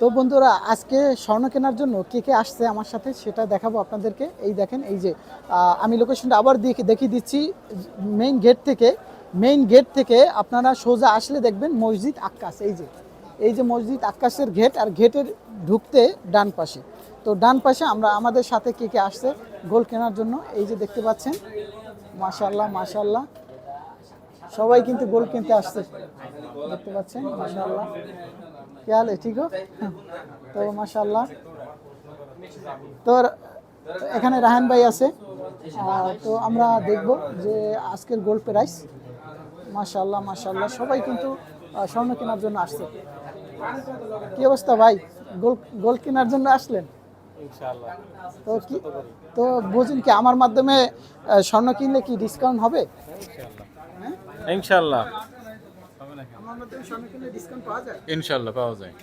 তো বন্ধুরা আজকে স্বর্ণ কেনার জন্য কে কে আসছে আমার সাথে সেটা দেখাবো আপনাদেরকে। এই দেখেন, এই যে আমি লোকেশনটা আবার দেখিয়ে দিচ্ছি। মেইন গেট থেকে আপনারা সোজা আসলে দেখবেন মসজিদ আক্কাস। এই যে মসজিদ আক্কাসের গেট, আর গেটের ঢুকতে ডান পাশে। তো ডান পাশে আমাদের সাথে কে কে আসছে গোল্ড কেনার জন্য, এই যে দেখতে পাচ্ছেন। মাশাআল্লাহ মাশাআল্লাহ, সবাই কিন্তু গোল্ড কিনতে আসছে, দেখতে পাচ্ছেন। মাশাআল্লাহ, क्या हाल है, ठीक हो? তো মাশাআল্লাহ। তো এখানে রাহান ভাই আছে। তো আমরা দেখব যে আজকের গোল্ড প্রাইস। মাশাআল্লাহ মাশাআল্লাহ, সবাই কিন্তু স্বর্ণ কেনার জন্য আসছে। কি অবস্থা ভাই, গোল্ড কেনার জন্য আসলেন? ইনশাআল্লাহ। তো কি, তো বুঝুন কি আমার মাধ্যমে স্বর্ণ কিনলে কি ডিসকাউন্ট হবে? ইনশাআল্লাহ। আমার মাধ্যমে স্বর্ণ কিনলে ডিসকাউন্ট পাওয়া যায়? ইনশাআল্লাহ পাওয়া যায়।